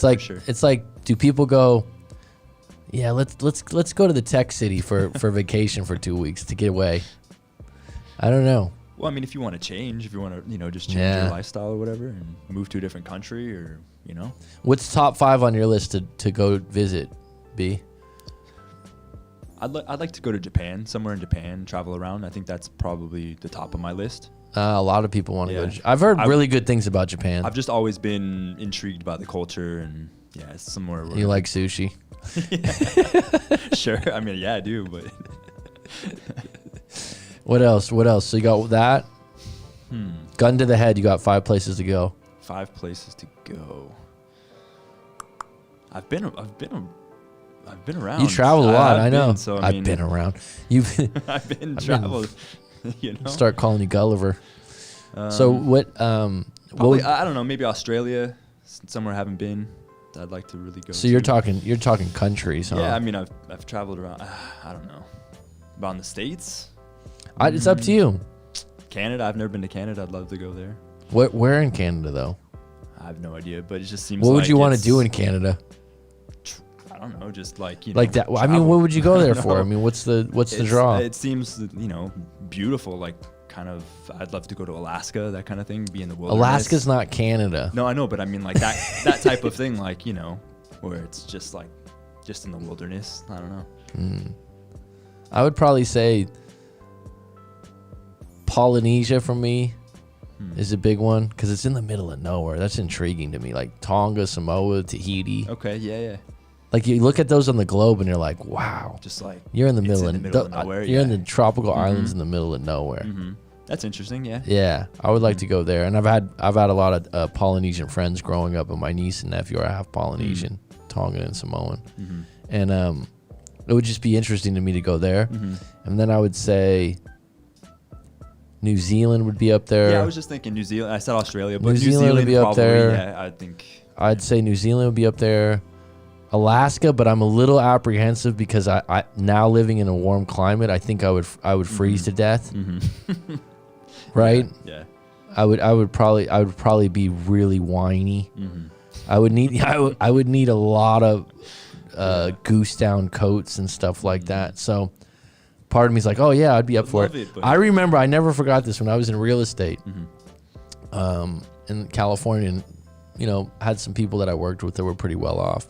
it's like, do people go? Yeah, let's go to the tech city for vacation for 2 weeks to get away. I don't know. Well, I mean, if you want to change, if you want to, just change your lifestyle or whatever, and move to a different country, or What's top 5 on your list to go visit, B? I'd like to go to Japan, somewhere in Japan, travel around. I think that's probably the top of my list. A lot of people want to go. I've heard really good things about Japan. I've just always been intrigued by the culture, and it's somewhere. You like sushi? Sure. I mean, yeah, I do, but. What else? So you got that? Gun to the head. You got 5 places to go. 5 places to go. I've been around. You traveled a lot. I know. I've been around. I've been traveled. Start calling you Gulliver. So what? Probably, I don't know. Maybe Australia, somewhere I haven't been. That I'd like to really go. So you're talking countries, huh? Yeah, I mean I've traveled around. I don't know. Around the States. It's up to you. Canada. I've never been to Canada. I'd love to go there. Where in Canada though? I have no idea, but it just seems. What would you want to do in Canada? I don't know, just like like that. I mean, what would you go there for? I mean, what's the draw? It seems beautiful. Like kind of, I'd love to go to Alaska, that kind of thing. Be in the wilderness. Alaska's not Canada. No, I know, but I mean like that type of thing, like where it's just in the wilderness. I don't know. I would probably say Polynesia for me is a big one because it's in the middle of nowhere. That's intriguing to me. Like Tonga, Samoa, Tahiti. Okay, yeah. Like you look at those on the globe and you're like, wow. Just like you're in the middle of nowhere. You're in the tropical islands in the middle of nowhere. That's interesting. Yeah. Yeah, I would like to go there, and I've had a lot of Polynesian friends growing up, and my niece and nephew are half Polynesian, Tongan and Samoan, and it would just be interesting to me to go there, and then I would say New Zealand would be up there. Yeah, I was just thinking New Zealand. I said Australia, but New Zealand would be up there. Yeah, I think. I'd say New Zealand would be up there. Alaska, but I'm a little apprehensive because I now living in a warm climate, I think I would freeze to death. Right? Yeah. I would probably be really whiny. I would need a lot of goose down coats and stuff like that. So part of me is like, oh yeah, I'd be up for it. I remember, I never forgot this when I was in real estate in California, and had some people that I worked with that were pretty well off.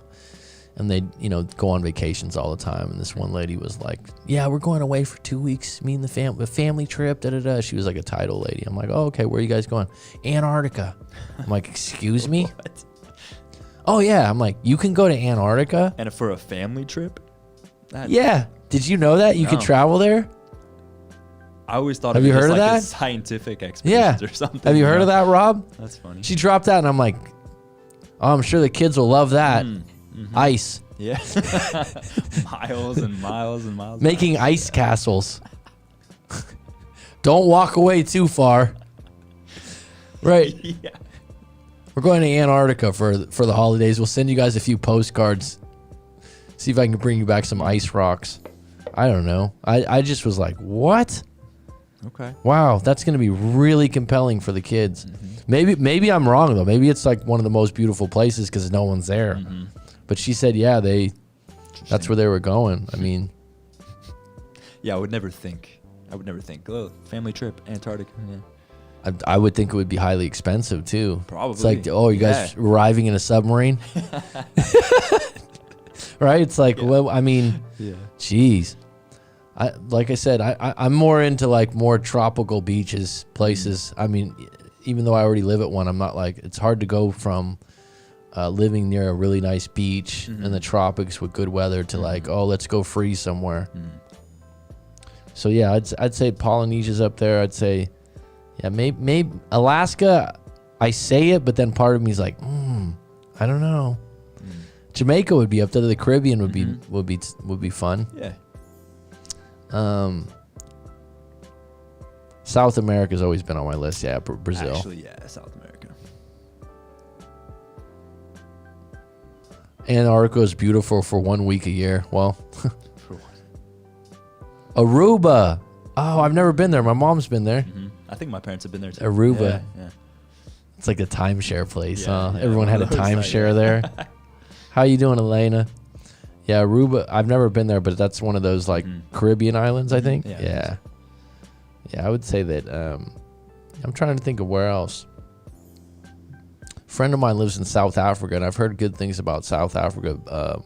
And they'd, go on vacations all the time. And this one lady was like, yeah, we're going away for 2 weeks. Me and the family trip, da-da-da. She was like a title lady. I'm like, oh, okay, where are you guys going? Antarctica. I'm like, excuse me? What? Oh, yeah. I'm like, you can go to Antarctica? And for a family trip? Yeah. Did you know that? You could travel there? I always thought of it as like a scientific expeditions or something. Have you heard of that, Rob? That's funny. She dropped that, and I'm like, oh, I'm sure the kids will love that. Ice. Yeah. Miles and miles and miles. Making ice castles. Don't walk away too far. Right. Yeah. We're going to Antarctica for the holidays. We'll send you guys a few postcards. See if I can bring you back some ice rocks. I don't know. I just was like, what? Okay. Wow, that's going to be really compelling for the kids. Maybe I'm wrong, though. Maybe it's like one of the most beautiful places because no one's there. But she said, yeah, they that's where they were going. I mean, yeah, I would never think. Oh, family trip, Antarctica. Yeah. I would think it would be highly expensive too. Probably. It's like, oh, you guys arriving in a submarine, right? It's like, well, I mean, geez. Like I said, I'm more into like more tropical beaches, places. I mean, even though I already live at one, I'm not like, it's hard to go from living near a really nice beach in the tropics with good weather to like, oh, let's go freeze somewhere. So yeah, I'd say Polynesia's up there. I'd say, yeah, maybe Alaska. I say it, but then part of me is like, I don't know. Jamaica would be up there. The Caribbean would be fun. Yeah. South America's always been on my list. Yeah, Brazil. Actually, yeah, South America. Antarctica is beautiful for 1 week a year. Well, Aruba. Oh, I've never been there. My mom's been there. I think my parents have been there too. Aruba. Yeah. It's like a timeshare place, huh? Everyone had a timeshare there. How you doing, Elena? Yeah, Aruba. I've never been there, but that's one of those like Caribbean islands, I think. Yeah. I would say that. I'm trying to think of where else. A friend of mine lives in South Africa, and I've heard good things about South Africa,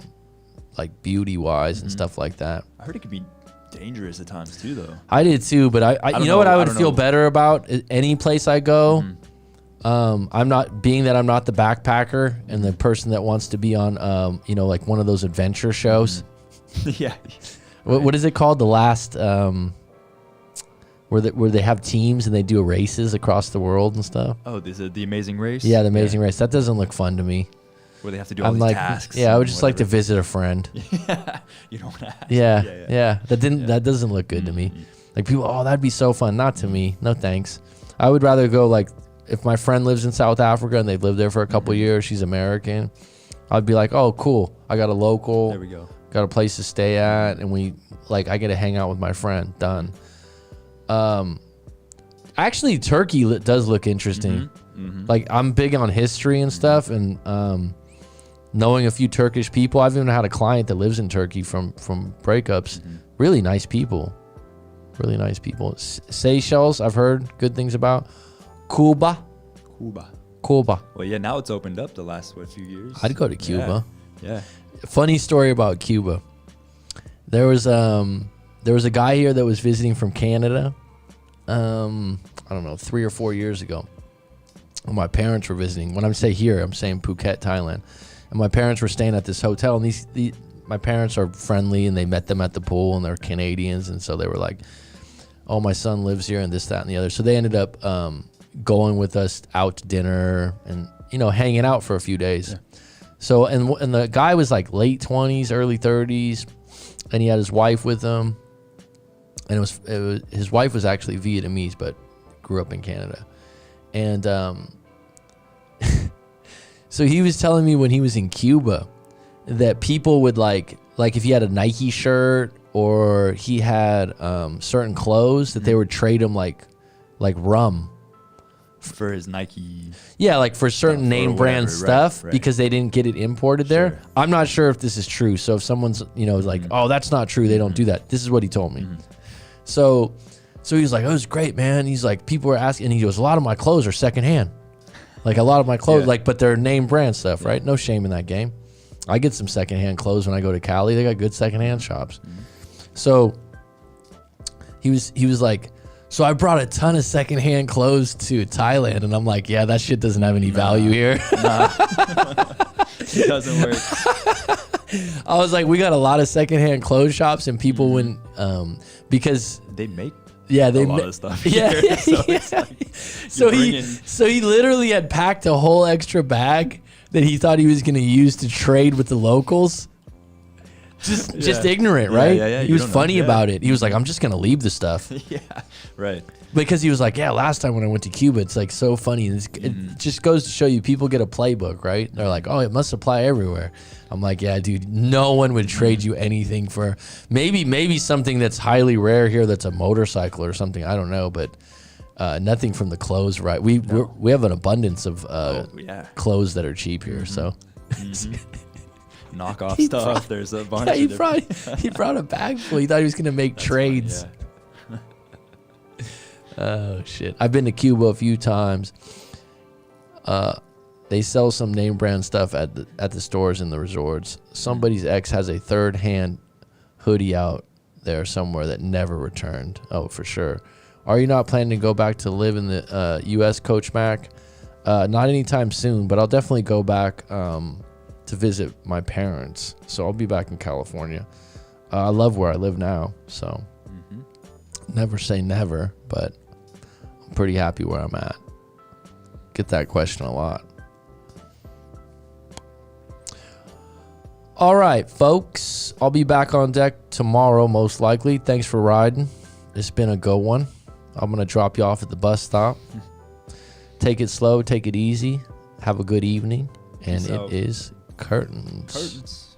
like beauty-wise and stuff like that. I heard it could be dangerous at times too, though. I did too, but I you know what I would feel better about any place I go. I'm not the backpacker and the person that wants to be on like one of those adventure shows. Yeah. What is it called? The last where they have teams and they do races across the world and stuff. Oh, this is the Amazing Race. Yeah, the Amazing Race. That doesn't look fun to me. Where they have to do all these tasks. Yeah, I would just like to visit a friend. You don't want to ask. Yeah. That doesn't look good to me. Like people, oh, that'd be so fun. Not to me. No thanks. I would rather go like, if my friend lives in South Africa and they've lived there for a couple years, she's American, I'd be like, oh, cool. I got a local. There we go. Got a place to stay at, and I get to hang out with my friend. Done. Actually, Turkey does look interesting. Like I'm big on history and stuff, and knowing a few Turkish people. I've even had a client that lives in Turkey from Breakups. Really nice people. Really nice people. Seychelles, I've heard good things about. Cuba. Well, yeah, now it's opened up the last few years. I'd go to Cuba. Yeah. Funny story about Cuba. There was a guy here that was visiting from Canada. I don't know, 3 or 4 years ago. When my parents were visiting. When I say here, I'm saying Phuket, Thailand. And my parents were staying at this hotel, and my parents are friendly, and they met them at the pool, and they're Canadians, and so they were like, "Oh, my son lives here," and this, that, and the other. So they ended up going with us out to dinner and hanging out for a few days. Yeah. So and the guy was like late 20s, early 30s, and he had his wife with him, and it was his wife was actually Vietnamese but grew up in Canada, and so he was telling me when he was in Cuba that people would like if he had a Nike shirt or he had certain clothes that they would trade him like rum. For his Nike. Yeah, like for certain name brand stuff, right. Because they didn't get it imported there. I'm not sure if this is true. So if someone's, like, oh, that's not true, they don't do that. This is what he told me. So he was like, oh, it was great, man. He's like, people were asking, and he goes, a lot of my clothes are secondhand. Like a lot of my clothes, but they're name brand stuff, right? No shame in that game. I get some secondhand clothes when I go to Cali. They got good secondhand shops. So he was like, so I brought a ton of secondhand clothes to Thailand, and I'm like, yeah, that shit doesn't have any value here. It doesn't work. I was like, we got a lot of secondhand clothes shops, and people wouldn't, because they make a lot of stuff. Yeah, so he literally had packed a whole extra bag that he thought he was going to use to trade with the locals. Just ignorant, right? Yeah. He was funny about it. He was like, I'm just going to leave the stuff. Yeah, right. Because he was like, yeah, last time when I went to Cuba, it's like so funny. It just goes to show you people get a playbook, right? They're like, oh, it must apply everywhere. I'm like, yeah, dude, no one would trade you anything for maybe something that's highly rare here that's a motorcycle or something. I don't know, but nothing from the clothes, right? We have an abundance of clothes that are cheap here, so. knockoff stuff. There's a bunch. Yeah, he brought a bag full. He thought he was gonna make trades. Funny, yeah. Oh shit! I've been to Cuba a few times. They sell some name brand stuff at the stores in the resorts. Somebody's ex has a third hand hoodie out there somewhere that never returned. Oh, for sure. Are you not planning to go back to live in the U.S., Coach Mac? Not anytime soon, but I'll definitely go back to visit my parents. So I'll be back in California. I love where I live now, so never say never, but I'm pretty happy where I'm at. Get that question a lot. All right, folks. I'll be back on deck tomorrow, most likely. Thanks for riding. It's been a good one. I'm going to drop you off at the bus stop. Take it slow. Take it easy. Have a good evening. And it is curtains.